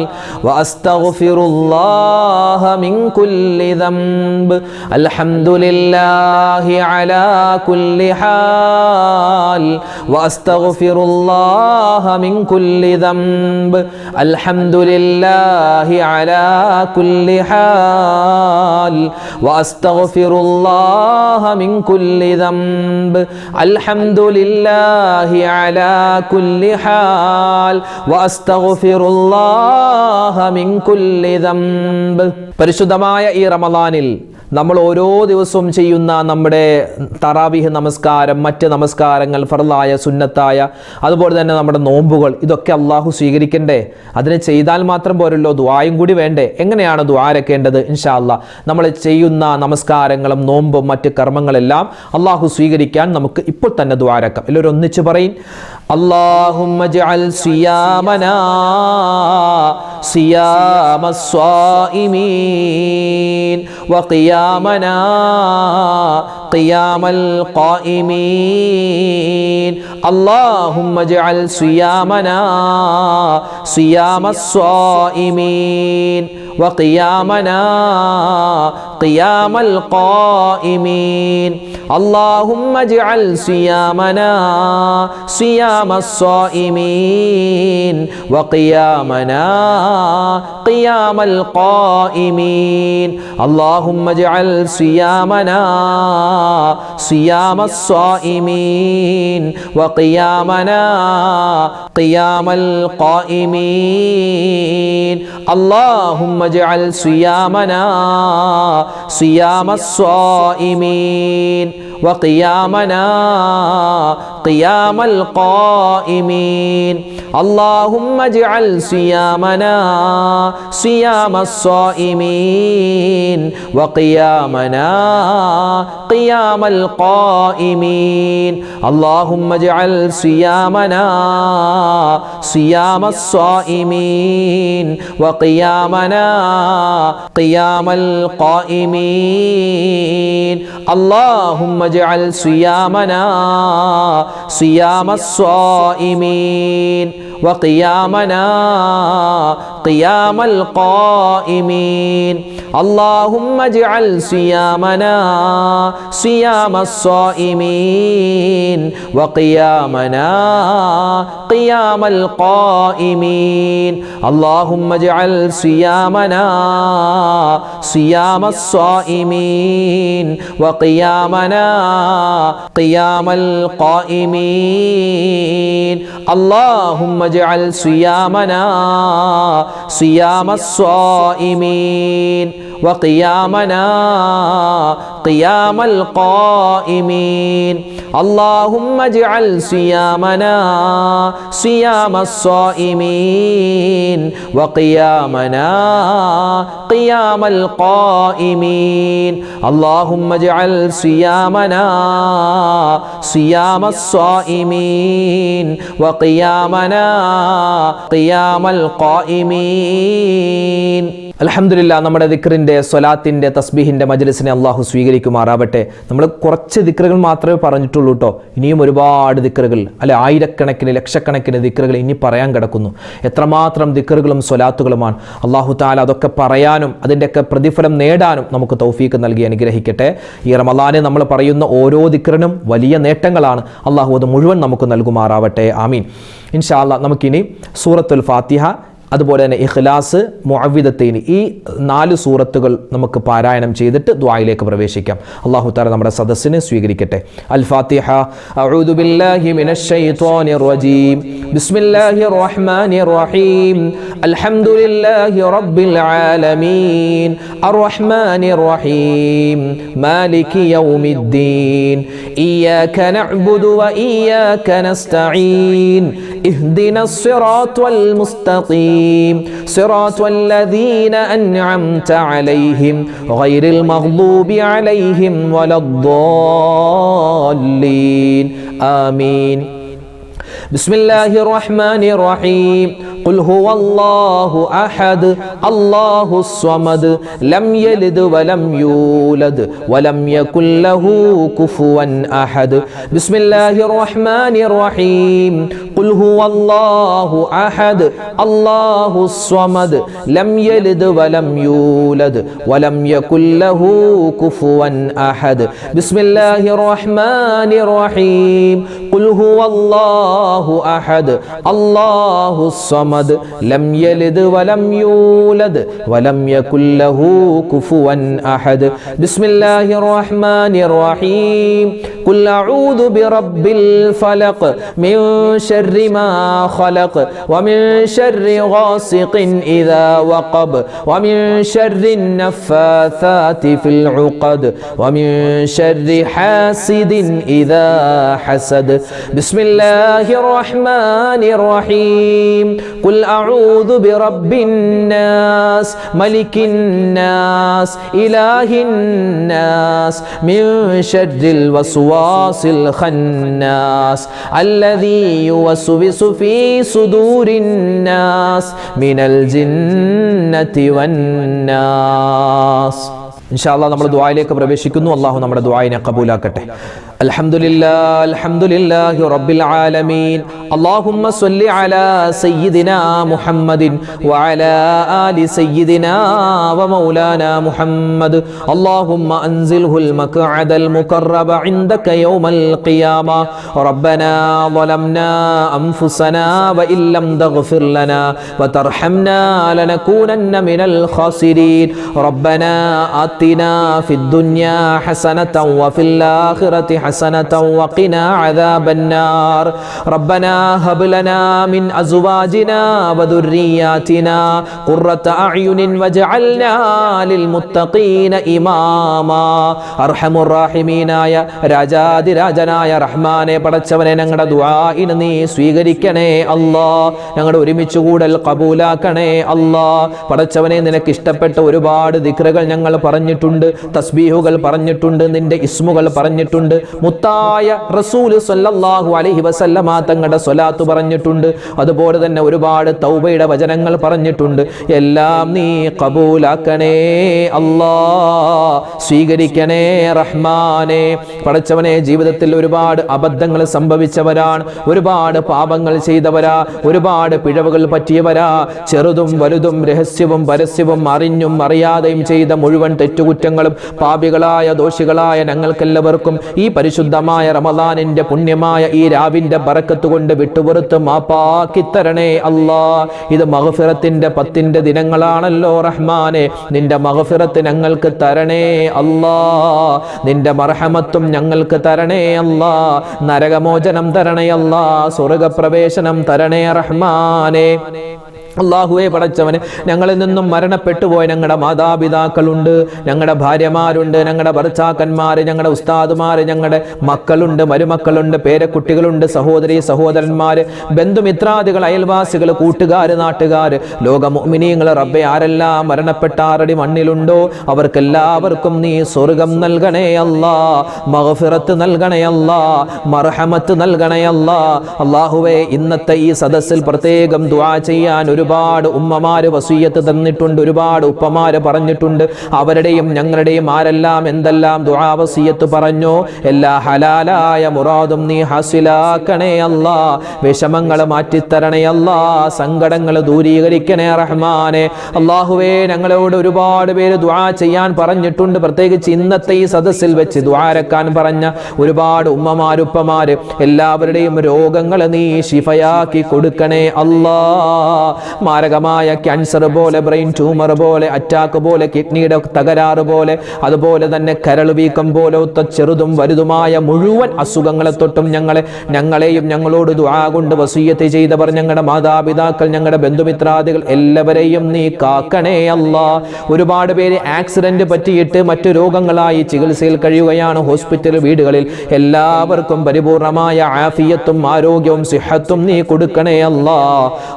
വഅസ്തഗ്ഫിറുല്ലാഹ മിൻ കുല്ലി ദംബ് അൽഹംദുലില്ലാഹി അലാ കുല്ലി ഹാൽ വഅസ്തഗ്ഫിറുല്ലാഹ മിൻ കുല്ലി ദംബ് അൽഹംദുലില്ലാഹി അലാ കുല്ലി ഹാൽ വഅസ്തഗ്ഫിറുല്ലാഹ മിൻ കുല്ലി ദംബ് അൽഹംദുലില്ലാഹി അലാ കുല്ലി ഹാൽ വഅസ്തഗ്ഫിറുല്ലാഹ മിൻ കുല്ലി ദംബ്. പരിശുദ്ധമായ ഈ റമളാനിൽ നമ്മൾ ഓരോ ദിവസവും ചെയ്യുന്ന നമ്മുടെ തറാവീഹ് നമസ്കാരം, മറ്റ് നമസ്കാരങ്ങൾ, ഫർളായ സുന്നത്തായ, അതുപോലെ തന്നെ നമ്മുടെ നോമ്പുകൾ, ഇതൊക്കെ അള്ളാഹു സ്വീകരിക്കണ്ടേ? അതിന് ചെയ്താൽ മാത്രം പോരല്ലോ, ദുആയും കൂടി വേണ്ടേ? എങ്ങനെയാണ് ദുആരക്കേണ്ടത്? ഇൻഷാ അല്ലാഹ് നമ്മൾ ചെയ്യുന്ന നമസ്കാരങ്ങളും നോമ്പും മറ്റ് കർമ്മങ്ങളെല്ലാം അള്ളാഹു സ്വീകരിക്കാൻ നമുക്ക് ഇപ്പോൾ തന്നെ ദുആരക്കാം. എല്ലാവരും ഒന്നിച്ച് പറയും, അല്ലാഹുമ്മ ജഅൽ സിയാമനാ സിയാമസ് സ്വായിമീൻ വഖിയാമനാ ഖിയാമൽ ഖായിമീൻ. അല്ലാഹുമ്മ ജഅൽ സിയാമനാ സിയാമസ് സ്വായിമീൻ വഖിയാമനാ ഖിയാമൽ ഖായിമീൻ. اللهم اجعل صيامنا صيام الصائمين وقيامنا قيام القائمين. اللهم اجعل صيامنا صيام الصائمين وقيامنا قيام القائمين. اللهم اجعل صيامنا صيام الصائمين وقيامنا قيام القائمين. اللهم اجعل صيامنا صيام الصائمين وقيامنا قيام القائمين. اللهم اجعل صيامنا صيام الصائمين وقيامنا قيام القائمين. اللهم اجعل صيامنا صيام الصائمين وقيامنا قيام القائمين. اللهم اجعل صيامنا صيام الصائمين وقيامنا قيام القائمين. اللهم اجعل صيامنا صيام الصائمين وقيامنا قيام القائمين. اللهم اجعل صيامنا صيام الصائمين وقيامنا قيام القائمين. اللهم اجعل صيامنا صيام الصائمين وقيامنا قيام القائمين اللهم اجعل صيامنا صيام الصائمين وقيامنا قيام القائمين. അൽഹംദുലില്ലാഹ്, നമ്മുടെ ദിക്റിൻ്റെ, സ്വലാത്തിൻ്റെ, തസ്ബീഹിൻ്റെ മജ്ലിസിനെ അള്ളാഹു സ്വീകരിക്കുമാറാവട്ടെ. നമ്മൾ കുറച്ച് ദിക്റുകൾ മാത്രമേ പറഞ്ഞിട്ടുള്ളൂ കേട്ടോ. ഇനിയും ഒരുപാട് ദിക്റുകൾ, അല്ലെ, ആയിരക്കണക്കിന് ലക്ഷക്കണക്കിന് ദിക്റുകൾ ഇനി പറയാൻ കിടക്കുന്നു. എത്രമാത്രം ദിക്റുകളും സ്വലാത്തുകളുമാണ്. അള്ളാഹു തആല അതൊക്കെ പറയാനും അതിൻ്റെയൊക്കെ പ്രതിഫലം നേടാനും നമുക്ക് തൗഫീക്ക് നൽകി അനുഗ്രഹിക്കട്ടെ. ഈ റമളാനിൽ നമ്മൾ പറയുന്ന ഓരോ ദിക്റിനും വലിയ നേട്ടങ്ങളാണ്. അള്ളാഹു അത് മുഴുവൻ നമുക്ക് നൽകുമാറാവട്ടെ. ആമീൻ. ഇൻഷാ അല്ലാഹ് നമുക്കിനി സൂറത്തുൽ ഫാത്തിഹ, അതുപോലെ തന്നെ ഇഖ്ലാസ്, മുഅവ്വിദത്തൈനി, ഈ 4 സൂറത്തുകൾ നമുക്ക് പാരായണം ചെയ്തിട്ട് ദുആയിലേക്ക് പ്രവേശിക്കാം. അല്ലാഹു തആല നമ്മുടെ സദസ്സിനെ സ്വീകരിക്കട്ടെ. അൽ ഫാത്തിഹ. അഊദു ബില്ലാഹി മിനശ് ശൈത്വാനിർ റജീം. ബിസ്മില്ലാഹിർ റഹ്മാനിർ റഹീം. അൽഹംദുലില്ലാഹി റബ്ബിൽ ആലമീൻ അർറഹ്മാനിർ റഹീം മാലികി യൗമിദ്ദീൻ ഇയ്യാക നഅ്ബുദു വ ഇയ്യാക നസ്തഈൻ ഇഹ്ദിനസ് സിറാത്തൽ മുസ്തഖീം صراط الذين أنعمت عليهم غير المغضوب عليهم ولا الضالين آمين. بسم الله الرحمن الرحيم. قل هو الله أحد الله الصمد لم يلد ولم يولد ولم يكن له كفوا أحد. بسم الله الرحمن الرحيم. قل هو الله أحد الله الصمد لم يلد ولم يولد ولم يكن له كفوا أحد. بسم الله الرحمن الرحيم. قل هو الله أحد الله الصمد لم يلد ولم يولد ولم يكن له كفوا أحد. بسم الله الرحمن الرحيم. قل أعوذ برب الفلق من شر ما خلق ومن شر غاسق إذا وقب ومن شر النفاثات في العقد ومن شر حاسد إذا حسد. بسم الله الرحمن الرحيم. قل أعوذ برب الناس ملك الناس إله الناس من شر الوسواس الخناس الذي يوسوس في صدور الناس من الجنة والناس. ഇൻഷാ അല്ലാഹ് നമ്മൾ ദുആയിലേക്ക് പ്രവേശിക്കുന്നു. അല്ലാഹു നമ്മുടെ ദുആയിനെ ഖബൂലാക്കട്ടെ. അൽഹംദുലില്ലാഹ് അൽഹംദുലില്ലാഹി റബ്ബിൽ ആലമീൻ. അല്ലാഹുമ്മ സ്വല്ലി അലാ സയ്യിദിനാ മുഹമ്മദിൻ വഅലാ ആലി സയ്യിദിനാ വമൗലാനാ മുഹമ്മദ്. അല്ലാഹുമ്മ അൻസിൽഹുൽ മഖ്അദൽ മുഖറബ ഇൻദക യൗമൽ ഖിയാമ. റബ്ബനാ ളലംനാ അൻഫുസനാ വഇൻ ലം തഗ്ഫിർ ലനാ വതർഹംനാ ലനകൂനന്ന മിനൽ ഖാസിരീൻ. റബ്ബനാ آتنا في الدنيا حسنة وفي الآخرة حسنة وقنا عذاب النار. ربنا هب لنا من أزواجنا وذرياتنا قرة أعين واجعلنا للمتقين إماما. أرحم الراحمين يا രാജാതി രാജനായ റഹ്മാനെ, പടച്ചവനെ, ഞങ്ങളുടെ ദുആഇനെ നീ സ്വീകരിക്കണേ അല്ലാ. ഞങ്ങളുടെ ഒരുമിച്ച് കൂടൽ ഖബൂലാക്കണേ അല്ലാ. പടച്ചവനെ, നിനക്ക് ഇഷ്ടപ്പെട്ട ഒരുപാട് ദിക്റുകൾ ഞങ്ങൾ പറഞ്ഞിട്ടുണ്ട്, തസ്ബീഹുകൾ പറഞ്ഞിട്ടുണ്ട്, നിന്റെ ഇസ്മുകൾ പറഞ്ഞിട്ടുണ്ട്, മുത്തായ റസൂൽ സല്ലല്ലാഹു അലൈഹി വസല്ലമ തങ്ങളുടെ സ്വലാത്ത് പറഞ്ഞിട്ടുണ്ട്, അതുപോലെ തന്നെ ഒരുപാട് തൗബയുടെ വചനങ്ങൾ പറഞ്ഞിട്ടുണ്ട്. എല്ലാം നീ ഖബൂലാക്കണേ അല്ലാ, സ്വീകരിക്കണേ റഹ്മാനെ. പടച്ചവനെ, ജീവിതത്തിൽ ഒരുപാട് അബദ്ധങ്ങൾ സംഭവിച്ചവരാണ്, ഒരുപാട് പാപങ്ങൾ ചെയ്തവരാ, ഒരുപാട് പിഴവുകൾ പറ്റിയവരാ. ചെറുതും വലുതും രഹസ്യവും പരസ്യവും അറിഞ്ഞും അറിയാതെയും ചെയ്ത മുഴുവൻ തെറ്റുകുറ്റങ്ങളും പാപികളായ ദോഷികളായ ഞങ്ങൾക്കെല്ലാവർക്കും ഈ പരിശുദ്ധമായ റമളാനിന്റെ പുണ്യമായ ഈ രാവിന്റെ ബറക്കത്ത് കൊണ്ട് വിട്ടുപുറത്ത് മാപ്പാക്കി തരണേ അല്ലാ. ഇത് മഗ്ഫിറത്തിന്റെ 10 ദിനങ്ങളാണല്ലോ റഹ്മാനെ. നിന്റെ മഗ്ഫിറത്ത് ഞങ്ങൾക്ക് തരണേ അല്ലാ. നിന്റെ മർഹമത്തും ഞങ്ങൾക്ക് തരണേ അല്ലാ. നരകമോചനം തരണേ അല്ലാ. സ്വർഗപ്രവേശനം തരണേ റഹ്മാനെ. അല്ലാഹുവേ പടച്ചവനെ, ഞങ്ങളിൽ നിന്നും മരണപ്പെട്ടു പോയ ഞങ്ങളുടെ മാതാപിതാക്കളുണ്ട്, ഞങ്ങളുടെ ഭാര്യമാരുണ്ട്, ഞങ്ങളുടെ ഭർത്താക്കന്മാര്, ഞങ്ങളുടെ ഉസ്താദുമാര്, ഞങ്ങളുടെ മക്കളുണ്ട്, മരുമക്കളുണ്ട്, പേരക്കുട്ടികളുണ്ട്, സഹോദരി സഹോദരന്മാര്, ബന്ധുമിത്രാദികൾ, അയൽവാസികൾ, കൂട്ടുകാര്, നാട്ടുകാര്, ലോക മുഅ്മിനീങ്ങൾ, റബ്ബേ ആരെല്ലാം മരണപ്പെട്ട ആറടി മണ്ണിലുണ്ടോ അവർക്കെല്ലാവർക്കും നീ സ്വർഗം നൽകണേ അല്ലാ, മഗ്ഫിറത്ത് നൽകണേ അല്ലാ, മർഹമത്ത് നൽകണേ അല്ലാ. അല്ലാഹുവേ, ഇന്നത്തെ ഈ സദസ്സിൽ പ്രത്യേകം ദുആ ചെയ്യാൻ ഒരുപാട് ഉമ്മമാര് വസിയ്യത്ത് തന്നിട്ടുണ്ട്, ഒരുപാട് ഉപ്പമാര് പറഞ്ഞിട്ടുണ്ട്. അവരുടെയും ഞങ്ങളുടെയും ആരെല്ലാം എന്തെല്ലാം ദുആ വസിയ്യത്ത് പറഞ്ഞോ എല്ലാ ഹലാലായ മുറാദും നീ ഹാസിലാക്കണേ അല്ലാ, വിഷമങ്ങൾ മാറ്റിത്തരണേ അല്ലാ, സങ്കടങ്ങൾ ദൂരീകരിക്കണേ റഹ്മാനെ. അല്ലാഹുവേ, ഞങ്ങളോട് ഒരുപാട് പേര് ദുആ ചെയ്യാൻ പറഞ്ഞിട്ടുണ്ട്. പ്രത്യേകിച്ച് ഇന്നത്തെ ഈ സദസ്സിൽ വെച്ച് ദുആരക്കാൻ പറഞ്ഞ ഒരുപാട് ഉമ്മമാര് ഉപ്പമാര് എല്ലാവരുടെയും രോഗങ്ങൾ നീ ശിഫയാക്കി കൊടുക്കണേ അല്ലാ. മാരകമായ ക്യാൻസർ പോലെ, ബ്രെയിൻ ട്യൂമർ പോലെ, അറ്റാക്ക് പോലെ, കിഡ്നിയുടെ തകരാറ് പോലെ, അതുപോലെ തന്നെ കരൾ വീക്കം പോലത്തെ ചെറുതും വലുതുമായ മുഴുവൻ അസുഖങ്ങളെ തൊട്ടും ഞങ്ങളെയും ഞങ്ങളോട് ദുആ കൊണ്ട് വസിയ്യത്ത് ചെയ്തവർ, ഞങ്ങളുടെ മാതാപിതാക്കൾ, ഞങ്ങളുടെ ബന്ധുമിത്രാദികൾ എല്ലാവരെയും നീ കാക്കണേ അല്ലാ. ഒരുപാട് പേര് ആക്സിഡന്റ് പറ്റിയിട്ട് മറ്റു രോഗങ്ങളായി ചികിത്സയിൽ കഴിയുകയാണ് ഹോസ്പിറ്റൽ വീടുകളിൽ. എല്ലാവർക്കും പരിപൂർണമായ ആഫിയത്തും ആരോഗ്യവും സിഹത്തും നീ കൊടുക്കണേ അല്ലാ.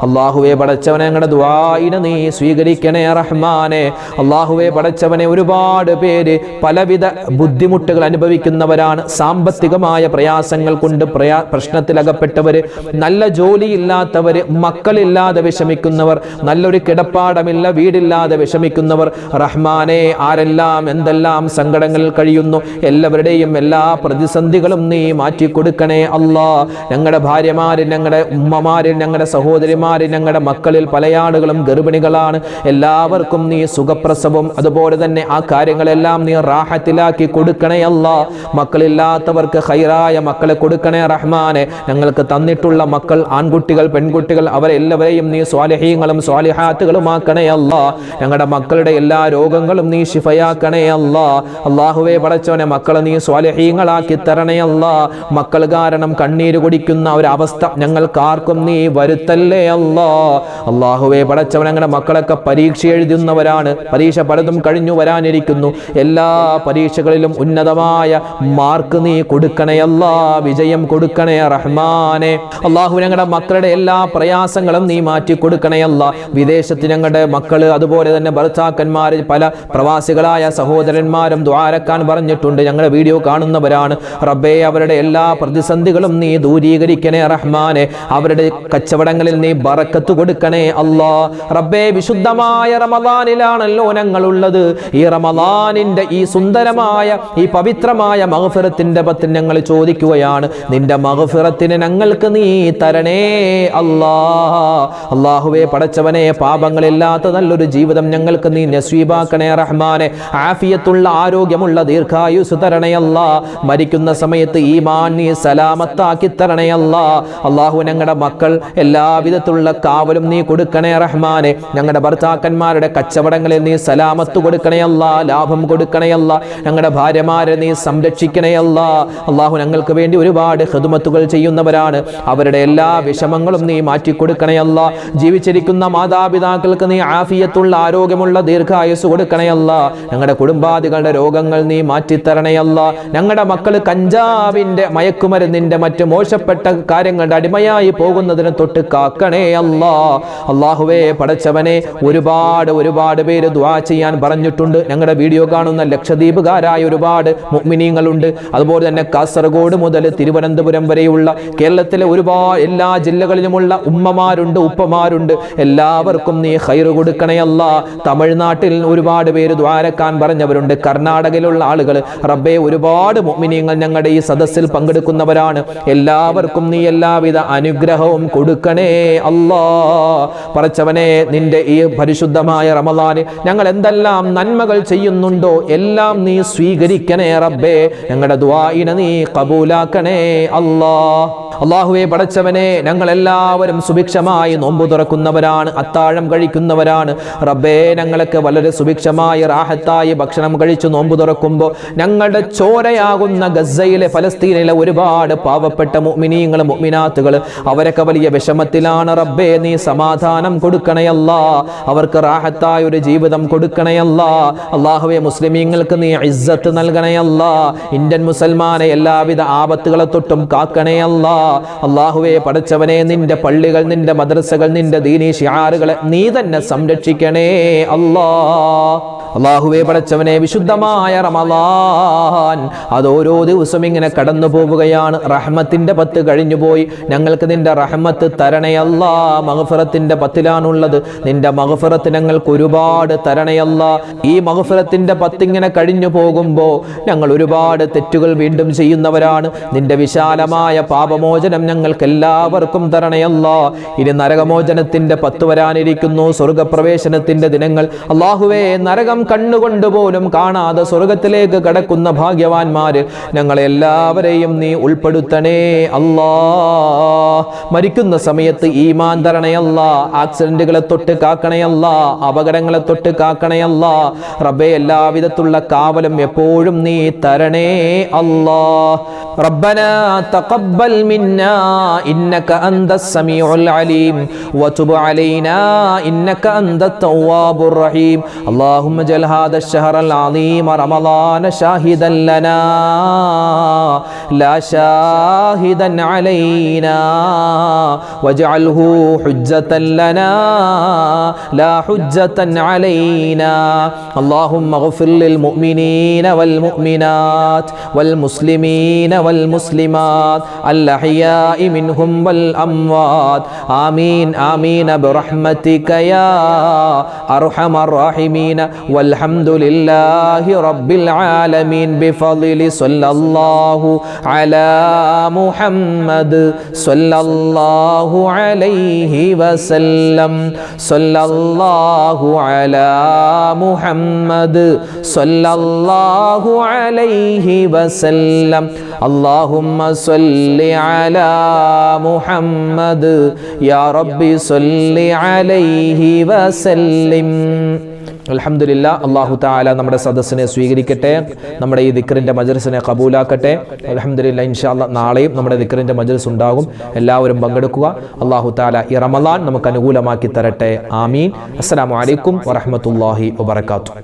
അല്ലാഹുവേ പടച്ചവനെ, ഞങ്ങളുടെ ദുആഇനെ നീ സ്വീകരിക്കണേ റഹ്മാനെ. അല്ലാഹുവേ പടച്ചവനെ, ഒരുപാട് പേര് പലവിധ ബുദ്ധിമുട്ടുകൾ അനുഭവിക്കുന്നവരാണ്. സാമ്പത്തികമായ പ്രയാസങ്ങൾ കൊണ്ട് പ്രശ്നത്തിലകപ്പെട്ടവര്, നല്ല ജോലിയില്ലാത്തവര്, മക്കളില്ലാതെ വിഷമിക്കുന്നവർ, നല്ലൊരു കിടപ്പാടമില്ല വീടില്ലാതെ വിഷമിക്കുന്നവർ, റഹ്മാനെ ആരെല്ലാം എന്തെല്ലാം സങ്കടങ്ങളിൽ കഴിയുന്നു എല്ലാവരുടെയും എല്ലാ പ്രതിസന്ധികളും നീ മാറ്റിക്കൊടുക്കണേ അല്ലാ. ഞങ്ങളുടെ ഭാര്യമാര്, ഞങ്ങളുടെ ഉമ്മമാര്, ഞങ്ങളുടെ സഹോദരിമാര്, ഞങ്ങളുടെ മക്കളിൽ പല ആളുകളും ഗർഭിണികളാണ്. എല്ലാവർക്കും നീ സുഖപ്രസവം അതുപോലെ തന്നെ ആ കാര്യങ്ങളെല്ലാം നീ റാഹത്തിലാക്കി കൊടുക്കണേ അല്ലാ. മക്കളില്ലാത്തവർക്ക് ഖൈറായ മക്കളെ കൊടുക്കണേ റഹ്മാനെ. ഞങ്ങൾക്ക് തന്നിട്ടുള്ള മക്കൾ, ആൺകുട്ടികൾ പെൺകുട്ടികൾ, അവരെല്ലാവരെയും നീ സ്വാലിഹീങ്ങളും സ്വാലിഹാത്തുകളുമാക്കണേ അല്ലാ. ഞങ്ങളുടെ മക്കളുടെ എല്ലാ രോഗങ്ങളും നീ ശിഫയാക്കണേ അല്ലാ. അല്ലാഹുവേ പടച്ചവനെ, മക്കളെ നീ സ്വാലിഹീങ്ങളാക്കി തരണേ അല്ലാ. മക്കൾ കാരണം കണ്ണീര് കുടിക്കുന്ന ഒരവസ്ഥ ഞങ്ങൾക്കാർക്കും നീ വരുത്തല്ലേ അല്ലാ. അല്ലാഹുവേ പടച്ചവൻ, ഞങ്ങളുടെ മക്കളൊക്കെ പരീക്ഷ എഴുതുന്നവരാണ്. പരീക്ഷ പലതും കഴിഞ്ഞു വരാനിരിക്കുന്നു. എല്ലാ പരീക്ഷകളിലും ഉന്നതമായ മാർക്ക് നീ കൊടുക്കണേ അല്ലാ, വിജയം കൊടുക്കണേ റഹ്മാനെ. അല്ലാഹു, ഞങ്ങളുടെ മക്കളുടെ എല്ലാ പ്രയാസങ്ങളും നീ മാറ്റി കൊടുക്കണേ അല്ലാ. വിദേശത്ത് ഞങ്ങളുടെ മക്കള്, അതുപോലെ തന്നെ ഭർത്താക്കന്മാര്, പല പ്രവാസികളായ സഹോദരന്മാരും ദുആരക്കാൻ പറഞ്ഞിട്ടുണ്ട്. ഞങ്ങളുടെ വീഡിയോ കാണുന്നവരാണ്. റബ്ബേ, അവരുടെ എല്ലാ പ്രതിസന്ധികളും നീ ദൂരീകരിക്കണേ റഹ്മാനെ. അവരുടെ കച്ചവടങ്ങളിൽ നീ ബറക്കത്ത് കൊടുക്കണേ അല്ലാ. റബ്ബേ, വിശുദ്ധമായ റമളാനിലാണല്ലോ ഞങ്ങളുള്ളത്. ഈ റമളാനിന്റെ ഈ സുന്ദരമായ ഈ പവിത്രമായ മഗ്ഫിറത്തിന്റെ പത്തിൽ ഞങ്ങൾ ചോദിക്കുകയാണ്, നിന്റെ മഗ്ഫിറത്തിന് ഞങ്ങൾക്ക് നീ തരണേ അല്ലാ. അല്ലാഹുവേ പടച്ചവനെ, പാപങ്ങളില്ലാത്ത നല്ലൊരു ജീവിതം ഞങ്ങൾക്ക് നീ നസീബാക്കണേ റഹ്മാനെ. ആഫിയത്തുള്ള ആരോഗ്യമുള്ള ദീർഘായുസ് തരണേ അല്ലാ. മരിക്കുന്ന സമയത്ത് ഈമാൻ നീ സലാമത്താക്കി തരണേ അല്ലാ. അല്ലാഹു, ഞങ്ങളുടെ മക്കൾ എല്ലാവിധത്തിലുള്ള കാവലും നീ കൊടുക്കണേ റഹ്മാനെ. ഞങ്ങളുടെ ഭർത്താക്കന്മാരുടെ കച്ചവടങ്ങളിൽ നീ സലാമത്ത് കൊടുക്കണേ അല്ലാ, ലാഭം കൊടുക്കണേ അല്ലാ. ഞങ്ങളുടെ ഭാര്യമാരെ നീ സംരക്ഷിക്കണേ അല്ലാ. അല്ലാഹു, ഞങ്ങൾക്ക് വേണ്ടി ഒരുപാട് ഖിദ്മത്തുകൾ ചെയ്യുന്നവരാണ്. അവരുടെ എല്ലാ വിഷമങ്ങളും നീ മാറ്റിക്കൊടുക്കണേ അല്ലാ. ജീവിച്ചിരിക്കുന്ന മാതാപിതാക്കൾക്ക് നീ ആഫിയത്തുള്ള ആരോഗ്യമുള്ള ദീർഘായുസ് കൊടുക്കണേ അല്ലാ. ഞങ്ങളുടെ കുടുംബാദികളുടെ രോഗങ്ങൾ നീ മാറ്റിത്തരണേ അല്ലാ. ഞങ്ങളുടെ മക്കൾ കഞ്ചാവിന്റെ, മയക്കുമരുന്നിന്റെ, മറ്റ് മോശപ്പെട്ട കാര്യങ്ങളുടെ അടിമയായി പോകുന്നതിന് തൊട്ട് കാക്കണേ അല്ലാ. അല്ലാഹുവേ പടച്ചവനെ, ഒരുപാട് പേര് ദുആ ചെയ്യാൻ പറഞ്ഞിട്ടുണ്ട്. ഞങ്ങളുടെ വീഡിയോ കാണുന്ന ലക്ഷദ്വീപുകാരായ ഒരുപാട് മുഅ്മിനീങ്ങളുണ്ട്. അതുപോലെ തന്നെ കാസർഗോഡ് മുതൽ തിരുവനന്തപുരം വരെയുള്ള കേരളത്തിലെ ഒരുപാട് എല്ലാ ജില്ലകളിലുമുള്ള ഉമ്മമാരുണ്ട്, ഉപ്പമാരുണ്ട്. എല്ലാവർക്കും നീ ഖൈർ കൊടുക്കണേ അല്ലാ. തമിഴ്നാട്ടിൽ ഒരുപാട് പേര് ദുആരക്കാൻ പറഞ്ഞവരുണ്ട്. കർണാടകയിലുള്ള ആളുകൾ, റബ്ബേ, ഒരുപാട് മുഅ്മിനീങ്ങൾ ഞങ്ങളുടെ ഈ സദസ്സിൽ പങ്കെടുക്കുന്നവരാണ്. എല്ലാവർക്കും നീ എല്ലാവിധ അനുഗ്രഹവും കൊടുക്കണേ അല്ലാ. പടച്ചവനെ, നിന്റെ ഈ പരിശുദ്ധമായ റമളാനിൽ ഞങ്ങൾ എന്തെല്ലാം നന്മകൾ ചെയ്യുന്നുണ്ടോ എല്ലാം നീ സ്വീകരിക്കണേ റബ്ബേ. ഞങ്ങളുടെ ദുആഇനെ നീ ഖബൂലാക്കണേ അല്ലാ. അല്ലാഹുവേ പടച്ചവനെ, ഞങ്ങളെല്ലാവരും സുഭിക്ഷമായി നോമ്പ് തുറക്കുന്നവരാണ്, അത്താഴം കഴിക്കുന്നവരാണ്. റബ്ബേ, ഞങ്ങൾക്ക് വളരെ സുഭിക്ഷമായി റാഹത്തായി ഭക്ഷണം കഴിച്ചു നോമ്പ് തുറക്കുമ്പോൾ ഞങ്ങളുടെ ചോരയാകുന്ന ഗസയിലെ ഫലസ്തീനിലെ ഒരുപാട് പാവപ്പെട്ട മുഅ്മിനീങ്ങൾ മുഅ്മിനാത്തുകൾ അവരൊക്കെ വലിയ വിഷമത്തിലാണ്. റബ്ബേ, നീ സമാധാനം കൊടുക്കണയല്ലാ, അവർക്ക് റാഹത്തായ ഒരു ജീവിതം കൊടുക്കണയല്ലാ. അല്ലാഹുവേ, മുസ്ലിമീങ്ങൾക്ക് നീ ഇസ്സത്ത് നൽകണയല്ലാ. ഇന്ത്യൻ മുസൽമാനെ എല്ലാവിധ ആപത്തുകളെ തൊട്ടും കാക്കണയല്ലാ. അല്ലാഹുവേ പടച്ചവനെ, നിന്റെ പള്ളികൾ, നിന്റെ മദ്രസകൾ, നിന്റെ ദീനീ ശിആറുകളെ നീ തന്നെ സംരക്ഷിക്കണേ അല്ലാ. അല്ലാഹുവേ പടച്ചവനെ, വിശുദ്ധമായ റമളാൻ അത് ഓരോ ദിവസവും ഇങ്ങനെ കടന്നു പോവുകയാണ്. റഹ്മത്തിന്റെ 10 കഴിഞ്ഞുപോയി. ഞങ്ങൾക്ക് നിന്റെ റഹ്മത്ത് തരണയല്ലാ. മഗ്ഫിറത്തിന്റെ 10ലാണുള്ളത്. നിന്റെ മഗ്ഫിറത്ത് ഞങ്ങൾക്ക് ഒരുപാട് തരണയല്ലാ. ഈ മഗ്ഫിറത്തിന്റെ 10 ഇങ്ങനെ കഴിഞ്ഞു പോകുമ്പോൾ ഞങ്ങൾ ഒരുപാട് തെറ്റുകൾ വീണ്ടും ചെയ്യുന്നവരാണ്. നിന്റെ വിശാലമായ പാപമോചനം ഞങ്ങൾക്ക് എല്ലാവർക്കും തരണയല്ലാ. ഇനി നരകമോചനത്തിന്റെ 10 വരാനിരിക്കുന്നു, സ്വർഗപ്രവേശനത്തിന്റെ ദിനങ്ങൾ. അല്ലാഹുവേ, നരകം കണ്ണുകൊണ്ട് പോലും കാണാതെ സ്വർഗത്തിലേക്ക് കടക്കുന്ന ഭാഗ്യവാന്മാര് ഞങ്ങളെല്ലാവരെയും നീ ഉൾപ്പെടുത്തണേ അല്ലാ. മരിക്കുന്ന സമയത്ത് ഈമാൻ തരണയല്ലാ. ആക്സിഡന്റുകളെ തൊട്ട് കാക്കണയല്ലാ. അപകടങ്ങളെ തൊട്ട് കാക്കണയല്ലാ. റബ്ബേ, എല്ലാവിധത്തുള്ള കാവലും എപ്പോഴും നീ തരണേ അല്ലാ. റബ്ബനാ തഖബ്ബൽ മിന്നാ ഇന്നക അന്തസ് സമീഉൽ അലീം വതുബ് അലൈനാ ഇന്നക അന്തത് തവ്വാബുർ റഹീം. അല്ലാഹുമ്മ ജൽ ഹാദ الشهر العظيم رمضان شاهدا لنا لا شاهدا علينا واجعله حجة لنا لا حجة علينا. اللهم اغفر للمؤمنين والمؤمنات والمسلمين والمسلمات الأحياء منهم والأموات. آمين آمين برحمتك يا أرحم الراحمين. والحمد لله رب العالمين بفضل صلى الله على محمد صلى الله عليه وسلم. صلى الله على محمد صلى الله عليه وسلم. اللهم صل على محمد يا ربي صل عليه وسلم. അൽഹംദുലില്ലാ. അല്ലാഹു തആല നമ്മുടെ സദസ്സിനെ സ്വീകരിക്കട്ടെ, നമ്മുടെ ഈ ദിക്റിന്റെ മജ്‌ലിസിനെ ഖബൂലാക്കട്ടെ. അൽഹംദുലില്ലാ. ഇൻഷാ അല്ലാഹ് നാളെയും നമ്മുടെ ദിക്റിന്റെ മജ്‌ലിസ് ഉണ്ടാകും. എല്ലാവരും പങ്കെടുക്കുക. അല്ലാഹു തആല ഈ റമളാൻ നമുക്ക് അനുകൂലമാക്കി തരട്ടെ. ആമീൻ. അസ്സലാമു അലൈക്കും വറഹ്മത്തുള്ളാഹി വബറകാതുഹു.